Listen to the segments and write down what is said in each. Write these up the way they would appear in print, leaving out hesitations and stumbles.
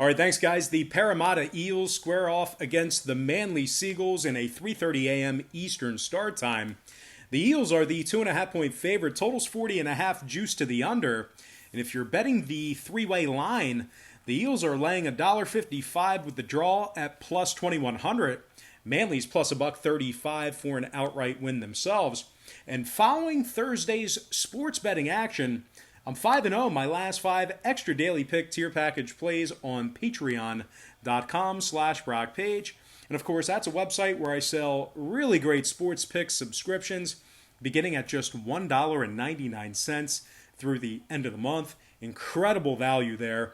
All right, thanks, guys. The Parramatta Eels square off against the Manly Seagulls in a 3:30 a.m. Eastern start time. The Eels are the 2.5-point favorite. Total's 40.5, juice to the under. And if you're betting the three-way line, the Eels are laying $1.55 with the draw at plus 2,100. Manly's plus $1.35 for an outright win themselves. And following Thursday's sports betting action, I'm 5-0 my last 5 extra daily pick tier package plays on patreon.com/BrockPage. And of course, that's a website where I sell really great sports picks subscriptions beginning at just $1.99 through the end of the month. Incredible value there.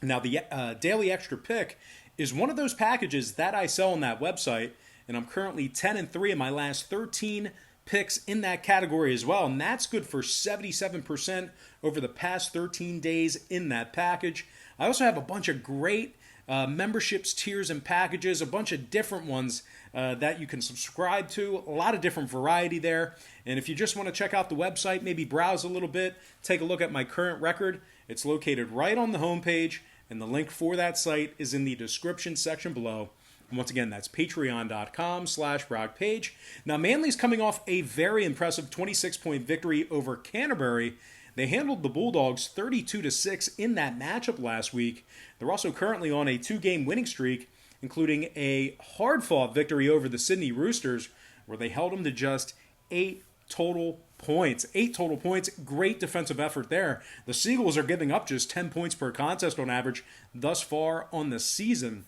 Now, the daily extra pick is one of those packages that I sell on that website, and I'm currently 10-3 in my last 13 picks in that category as well, and that's good for 77% over the past 13 days in that package. I also have a bunch of great memberships, tiers, and packages, a bunch of different ones that you can subscribe to, a lot of different variety there. And if you just want to check out the website, maybe browse a little bit, take a look at my current record, it's located right on the homepage, and the link for that site is in the description section below. And once again, that's patreon.com/BrockPage. Now, Manly's coming off a very impressive 26-point victory over Canterbury. They handled the Bulldogs 32-6 in that matchup last week. They're also currently on a 2-game winning streak, including a hard-fought victory over the Sydney Roosters, where they held them to just 8 total points. 8 total points. Great defensive effort there. The Seagulls are giving up just 10 points per contest on average thus far on the season.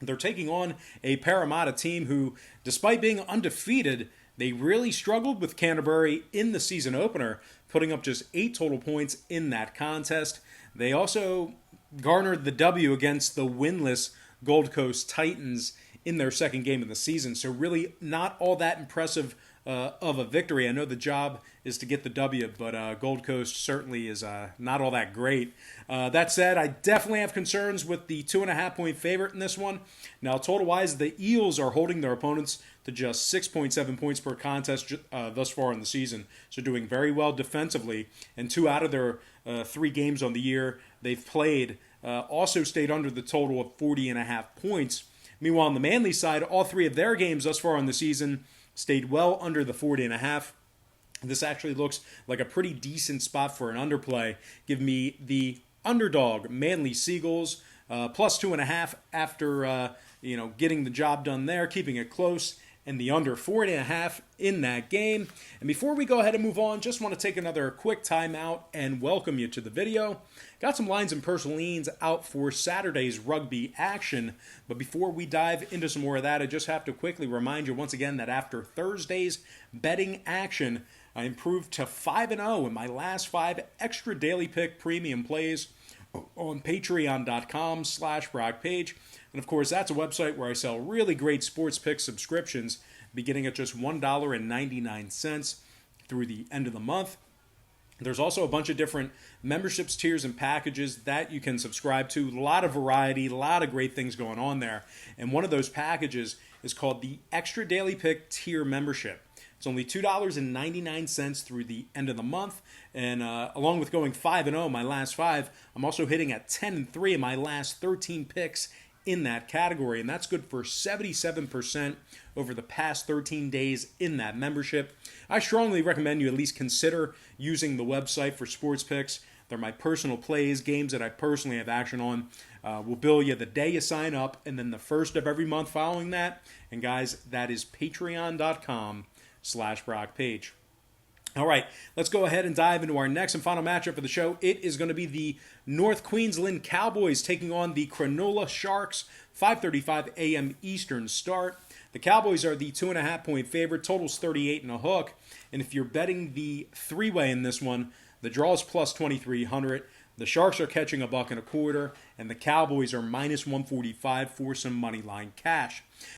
They're taking on a Parramatta team who, despite being undefeated, they really struggled with Canterbury in the season opener, putting up just 8 total points in that contest. They also garnered the W against the winless Gold Coast Titans in their second game of the season. So really not all that impressive of a victory. I know the job is to get the W, but Gold Coast certainly is not all that great. That said, I definitely have concerns with the 2.5-point favorite in this one. Now, total-wise, the Eels are holding their opponents to just 6.7 points per contest thus far in the season, so doing very well defensively. And 2 out of their 3 games on the year they've played also stayed under the total of 40.5 points. Meanwhile, on the Manly side, all 3 of their games thus far in the season stayed well under the 40.5. This actually looks like a pretty decent spot for an underplay. Give me the Underdog Manly Seagulls plus 2.5 after getting the job done there, keeping it close, and the under 4.5 in that game. And before we go ahead and move on, just want to take another quick timeout and welcome you to the video. Got some lines and personal leans out for Saturday's rugby action. But before we dive into some more of that, I just have to quickly remind you once again that after Thursday's betting action, I improved to 5-0 in my last 5 extra daily pick premium plays on patreon.com/BrockPage. And of course, that's a website where I sell really great sports pick subscriptions beginning at just $1.99 through the end of the month. There's also a bunch of different memberships, tiers, and packages that you can subscribe to. A lot of variety, a lot of great things going on there. And one of those packages is called the Extra Daily Pick Tier Membership. It's only $2.99 through the end of the month. And along with going 5-0 my last 5, I'm also hitting at 10-3 in my last 13 picks in that category, and that's good for 77% over the past 13 days in that membership. I strongly recommend you at least consider using the website for sports picks. They're my personal plays, games that I personally have action on. We'll bill you the day you sign up, and then the first of every month following that. And guys, that is patreon.com/BrockPage. All right, let's go ahead and dive into our next and final matchup of the show. It is going to be the North Queensland Cowboys taking on the Cronulla Sharks, 5:35 a.m. Eastern start. The Cowboys are the 2.5-point favorite. Total's 38 and a hook. And if you're betting the three-way in this one, the draw is plus 2,300. The Sharks are catching $1.25, and the Cowboys are minus 145 for some money line cash.